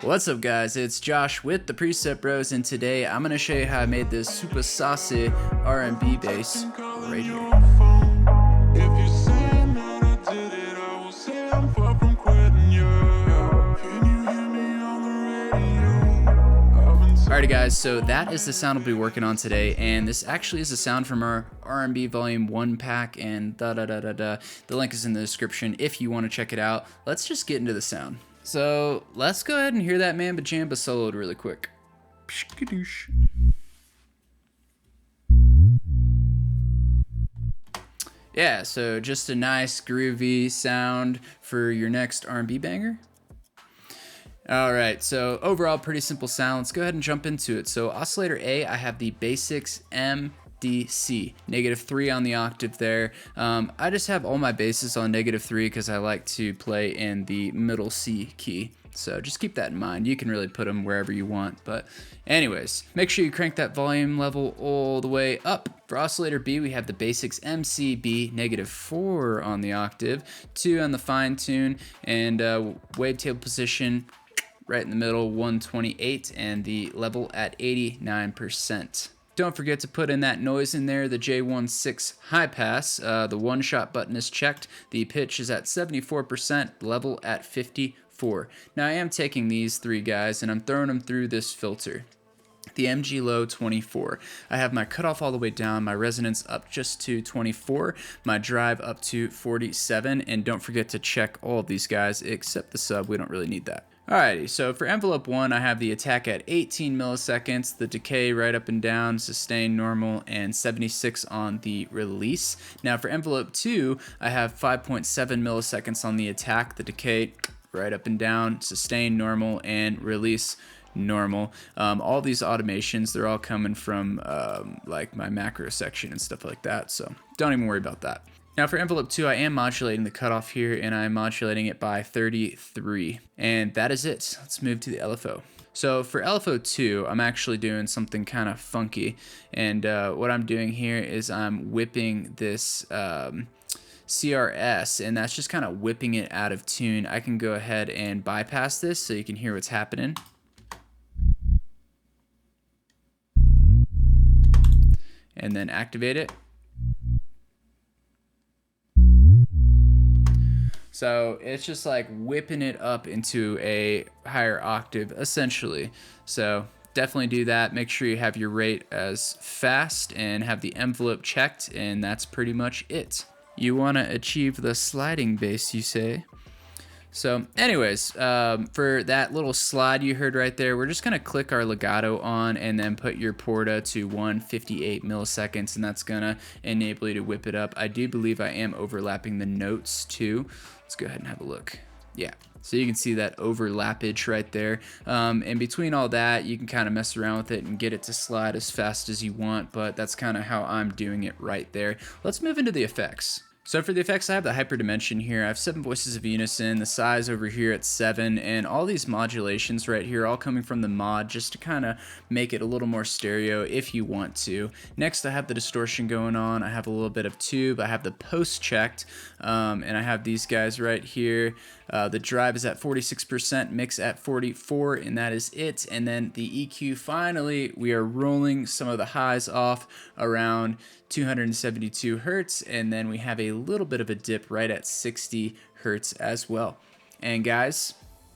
What's up guys, it's Josh with the Preset Bros, and today I'm going to show you how I made this super saucy R&B bass right here. Alrighty guys, so that is the sound we'll be working on today, and this actually is a sound from our R&B Volume 1 pack, and The link is in the description if you want to check it out. Let's just get into the sound. So let's go ahead and hear that Mamba Jamba soloed really quick. Yeah, so just a nice groovy sound for your next R&B banger. Alright, so overall pretty simple sound. Let's go ahead and jump into it. So oscillator A, I have the basics M, D, C, -3 on the octave there. I just have all my basses on -3 because I like to play in the middle C key. So just keep that in mind. You can really put them wherever you want. But anyways, make sure you crank that volume level all the way up. For oscillator B, we have the basics M, C, B, -4 on the octave, 2 on the fine tune, and wavetable position right in the middle, 128, and the level at 89%. Don't forget to put in that noise in there, the J16 high pass. The one-shot button is checked. The pitch is at 74%, level at 54. Now I am taking these three guys and I'm throwing them through this filter. The MG low 24. I have my cutoff all the way down, my resonance up just to 24, my drive up to 47, and don't forget to check all of these guys except the sub. We don't really need that. Alrighty, so for envelope 1, I have the attack at 18 milliseconds, the decay right up and down, sustain normal, and 76 on the release. Now for envelope 2, I have 5.7 milliseconds on the attack, the decay right up and down, sustain normal, and release normal. All these automations, they're all coming from like my macro section and stuff like that, so don't even worry about that. Now for envelope 2, I am modulating the cutoff here, and I'm modulating it by 33. And that is it. Let's move to the LFO. So for LFO 2, I'm actually doing something kind of funky. And what I'm doing here is I'm whipping this CRS, and that's just kind of whipping it out of tune. I can go ahead and bypass this so you can hear what's happening. And then activate it. So it's just like whipping it up into a higher octave, essentially. So definitely do that. Make sure you have your rate as fast and have the envelope checked, and that's pretty much it. You want to achieve the sliding bass, you say? So anyways, for that little slide you heard right there, we're just going to click our legato on and then put your porta to 158 milliseconds, and that's going to enable you to whip it up. I do believe I am overlapping the notes too. Let's go ahead and have a look. Yeah, so you can see that overlappage right there. And between all that, you can kind of mess around with it and get it to slide as fast as you want, but that's kind of how I'm doing it right there. Let's move into the effects. So for the effects, I have the hyperdimension here. I have 7 voices of unison, the size over here at 7, and all these modulations right here all coming from the mod just to kind of make it a little more stereo if you want to. Next, I have the distortion going on. I have a little bit of tube. I have the post checked, and I have these guys right here. The drive is at 46%, mix at 44, and that is it. And then the EQ, finally, we are rolling some of the highs off around 272 hertz, and then we have a little bit of a dip right at 60 hertz as well. And guys,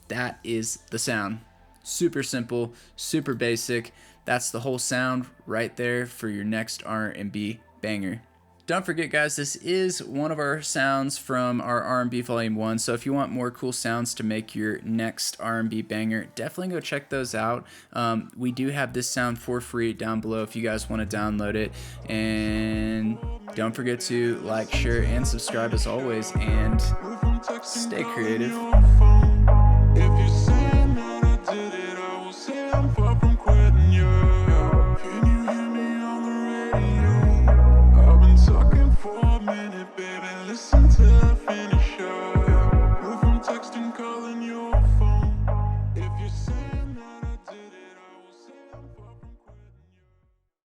that is the sound. Super simple, super basic. That's the whole sound right there for your next R&B banger. Don't forget guys, this is one of our sounds from our R&B Volume 1, so if you want more cool sounds to make your next R&B banger, definitely go check those out. We do have this sound for free down below if you guys want to download it, and don't forget to like, share, and subscribe as always, and stay creative.